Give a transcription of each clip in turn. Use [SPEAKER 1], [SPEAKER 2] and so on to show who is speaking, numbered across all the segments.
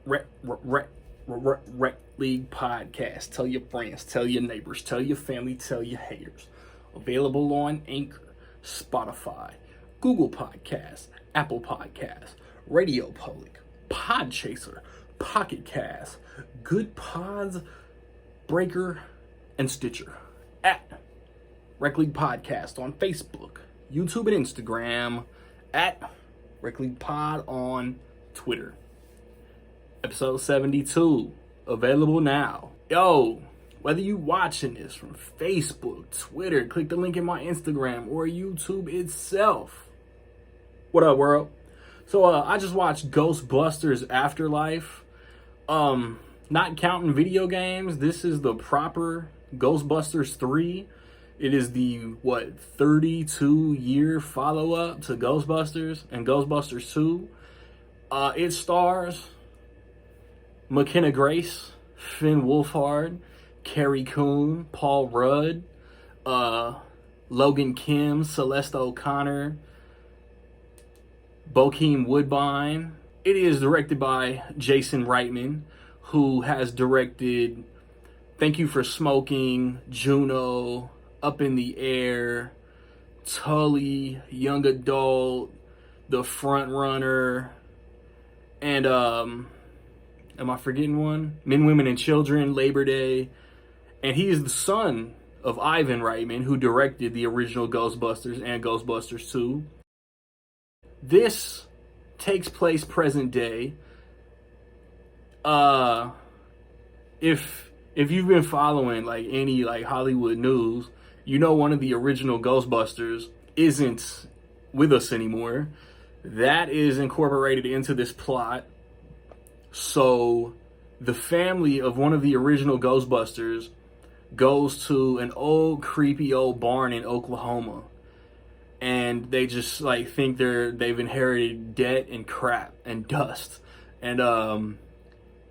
[SPEAKER 1] Rec League Podcast. Tell your friends, tell your neighbors, tell your family, tell your haters. Available on Anchor, Spotify, Google Podcasts, Apple Podcasts, Radio Public, Podchaser, Pocket Cast, Good Pods, Breaker, and Stitcher. At Rec League Podcast on Facebook, YouTube, and Instagram. At Rec League Pod on Twitter. Episode 72, available now. Yo, whether you watching this from Facebook, Twitter, click the link in my Instagram, or YouTube itself. What up, world? So, I just watched Ghostbusters Afterlife. Not counting video games, this is the proper Ghostbusters 3. It is the, 32-year follow-up to Ghostbusters and Ghostbusters 2. It stars McKenna Grace, Finn Wolfhard, Carrie Coon, Paul Rudd, Logan Kim, Celeste O'Connor, Bokeem Woodbine. It is directed by Jason Reitman, who has directed Thank You for Smoking, Juno, Up in the Air, Tully, Young Adult, The Front Runner, and am I forgetting one? Men, Women, and Children, Labor Day. And he is the son of Ivan Reitman, who directed the original Ghostbusters and Ghostbusters 2. This takes place present day. If you've been following any Hollywood news, you know one of the original Ghostbusters isn't with us anymore. That is incorporated into this plot. So the family of one of the original Ghostbusters goes to an old creepy old barn in Oklahoma, and they just think they've inherited debt and crap and dust, and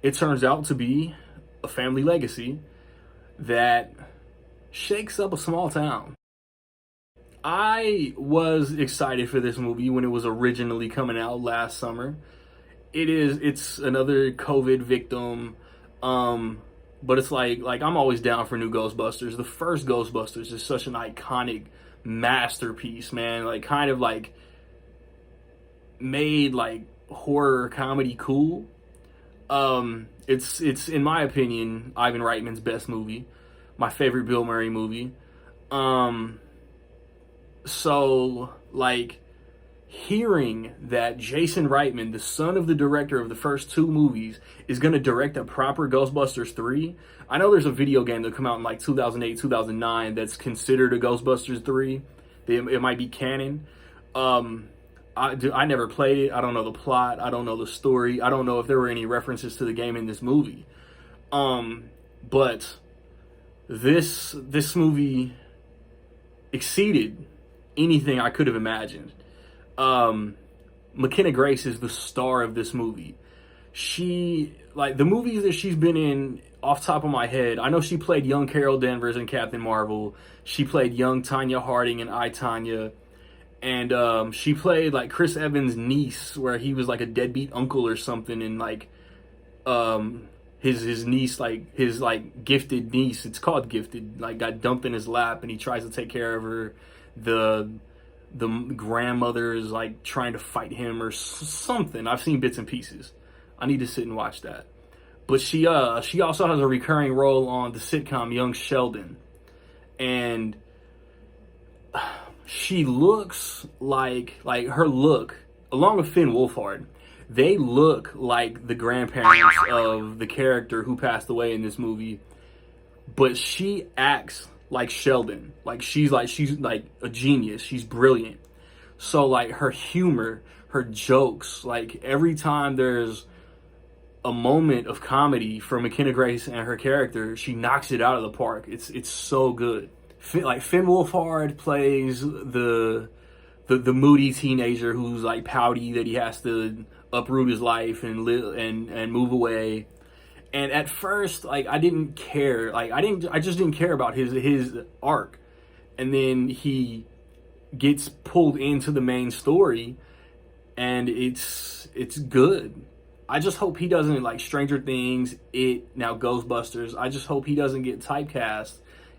[SPEAKER 1] it turns out to be a family legacy that shakes up a small town. I was excited for this movie when it was originally coming out last summer. It's another COVID victim, but it's I'm always down for new Ghostbusters. The first Ghostbusters is such an iconic masterpiece, man. Made horror comedy cool. It's in my opinion Ivan Reitman's best movie, my favorite Bill Murray movie. So hearing that Jason Reitman, the son of the director of the first two movies, is going to direct a proper Ghostbusters 3. I know there's a video game that come out in 2008, 2009 that's considered a Ghostbusters 3. It might be canon. I never played it. I don't know the plot. I don't know the story. I don't know if there were any references to the game in this movie. But this movie exceeded anything I could have imagined. McKenna Grace is the star of this movie. She, the movies that she's been in, off top of my head, I know she played young Carol Danvers in Captain Marvel. She played young Tanya Harding in I, Tanya. And she played Chris Evans' niece, where he was a deadbeat uncle or something, and his niece, his gifted niece, it's called gifted, got dumped in his lap, and he tries to take care of her. The grandmother is trying to fight him or something. I've seen bits and pieces. I need to sit and watch that. But she also has a recurring role on the sitcom Young Sheldon, and she looks like her look, along with Finn Wolfhard, they look like the grandparents of the character who passed away in this movie. But she acts like Sheldon. She's a genius. She's brilliant. So her humor, her jokes, every time there's a moment of comedy for McKenna Grace and her character, she knocks it out of the park. It's so good. Finn Wolfhard plays the moody teenager who's pouty that he has to uproot his life and live and move away. And at first, I didn't care. I just didn't care about his arc. And then he gets pulled into the main story, and it's good. I just hope he doesn't, like Stranger Things, now Ghostbusters. I just hope he doesn't get typecast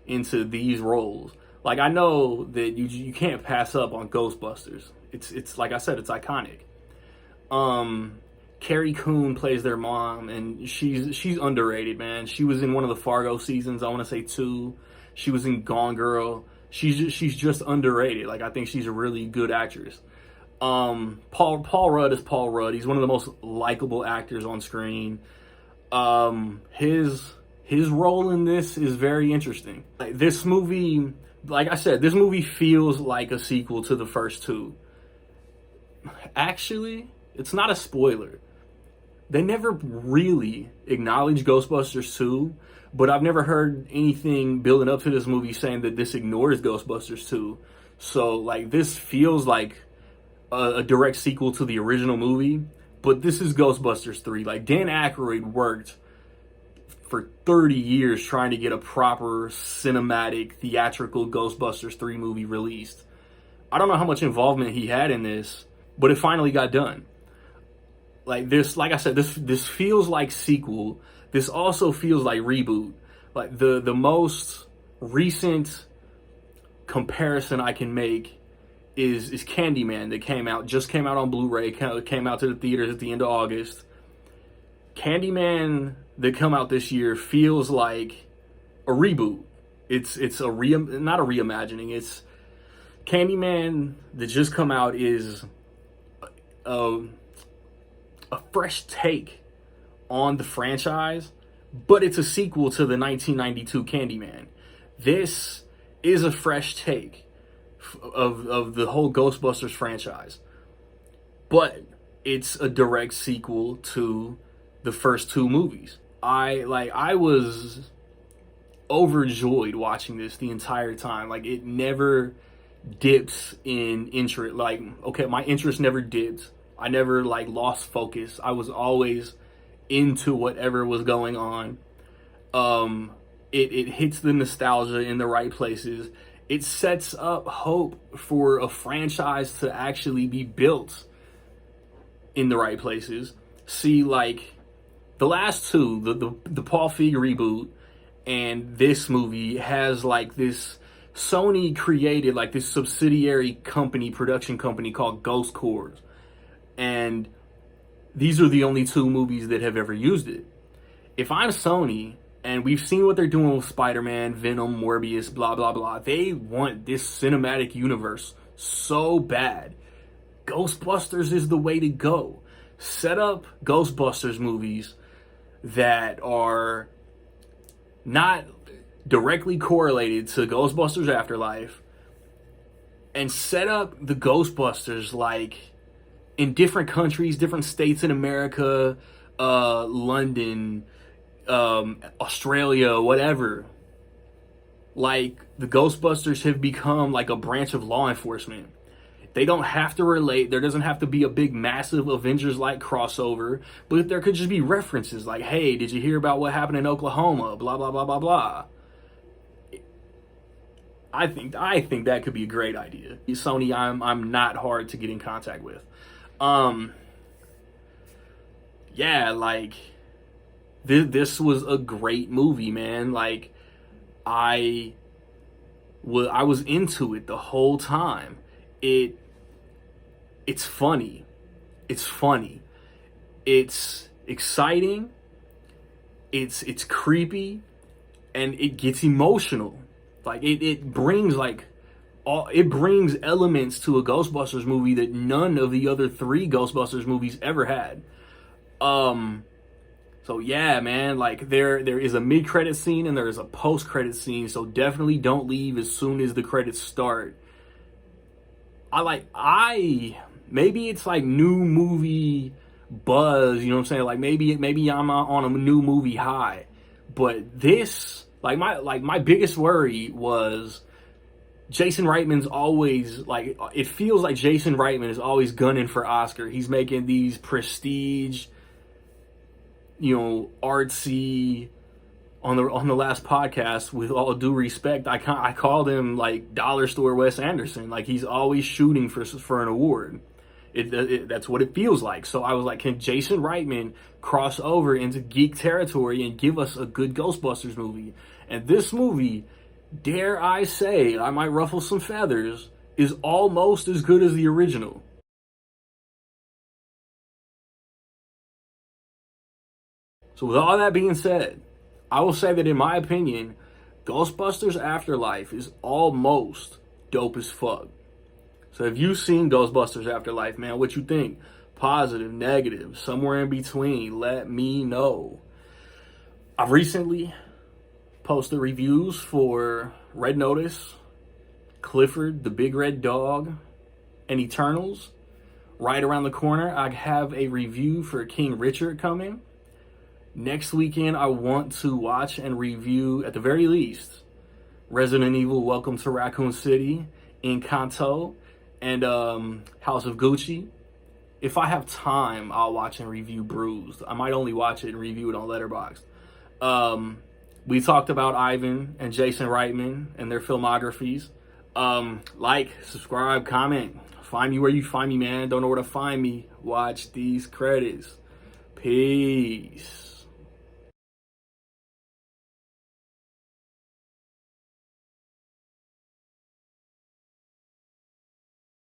[SPEAKER 1] into these roles. Like, I know that you can't pass up on Ghostbusters. It's like I said, it's iconic. Carrie Coon plays their mom, and she's underrated, man. She was in one of the Fargo seasons, I want to say 2. She was in Gone Girl. She's just underrated. Like, I think she's a really good actress. Paul Rudd is Paul Rudd. He's one of the most likable actors on screen. His role in this is very interesting. Like, this movie, like I said, this movie feels like a sequel to the first 2. Actually, it's not a spoiler. They never really acknowledge Ghostbusters 2, but I've never heard anything building up to this movie saying that this ignores Ghostbusters 2. So, like, this feels like a direct sequel to the original movie, but this is Ghostbusters 3. Like, Dan Aykroyd worked for 30 years trying to get a proper cinematic, theatrical Ghostbusters 3 movie released. I don't know how much involvement he had in this, but it finally got done. Like this, like I said, this feels like sequel. This also feels like reboot. Like the most recent comparison I can make is Candyman that just came out on Blu-ray, came out to the theaters at the end of August. Candyman that come out this year feels like a reboot. It's not a reimagining. It's Candyman that just come out is a fresh take on the franchise, but it's a sequel to the 1992 Candyman. This is a fresh take of the whole Ghostbusters franchise, but it's a direct sequel to the first 2 movies. I was overjoyed watching this the entire time. Like, it never dips in interest. Like, okay, my interest never dipped. I never, like, lost focus. I was always into whatever was going on. It hits the nostalgia in the right places. It sets up hope for a franchise to actually be built in the right places. See, like, the last 2, the Paul Feig reboot and this movie has, like, this Sony created, like, this subsidiary production company called Ghost Corps. And these are the only 2 movies that have ever used it. If I'm Sony, and we've seen what they're doing with Spider-Man, Venom, Morbius, blah, blah, blah. They want this cinematic universe so bad. Ghostbusters is the way to go. Set up Ghostbusters movies that are not directly correlated to Ghostbusters Afterlife, and set up the Ghostbusters, like, in different countries, different states in America, London, Australia, whatever. Like, the Ghostbusters have become like a branch of law enforcement. They don't have to relate. There doesn't have to be a big, massive Avengers-like crossover, but there could just be references like, hey, did you hear about what happened in Oklahoma? Blah, blah, blah, blah, blah. I think that could be a great idea. Sony, I'm not hard to get in contact with. Yeah, like, this was a great movie, man. Like, I was into it the whole time. It's funny. It's funny. It's exciting. It's creepy, and it gets emotional. Like, it brings, like, it brings elements to a Ghostbusters movie that none of the other 3 Ghostbusters movies ever had. So yeah, man, like, there is a mid-credit scene and there is a post-credit scene, so definitely don't leave as soon as the credits start. Maybe it's like new movie buzz, you know what I'm saying? Like, maybe I'm on a new movie high. But this, my biggest worry was Jason Reitman's always, like, it feels like Jason Reitman is always gunning for Oscar. He's making these prestige, you know, artsy. On the last podcast, with all due respect, I called him, like, dollar store Wes Anderson. Like, he's always shooting for an award. That's what it feels like. So I was like, can Jason Reitman cross over into geek territory and give us a good Ghostbusters movie? And this movie, dare I say, I might ruffle some feathers, is almost as good as the original. So with all that being said, I will say that in my opinion, Ghostbusters Afterlife is almost dope as fuck. So if you've seen Ghostbusters Afterlife, man, what you think? Positive, negative, somewhere in between, let me know. I've recently posted reviews for Red Notice, Clifford, the Big Red Dog, and Eternals. Right around the corner, I have a review for King Richard coming. Next weekend, I want to watch and review, at the very least, Resident Evil Welcome to Raccoon City, Encanto, and House of Gucci. If I have time, I'll watch and review Bruised. I might only watch it and review it on Letterboxd. We talked about Ivan and Jason Reitman and their filmographies. Like, subscribe, comment. Find me where you find me, man. Don't know where to find me. Watch these credits. Peace.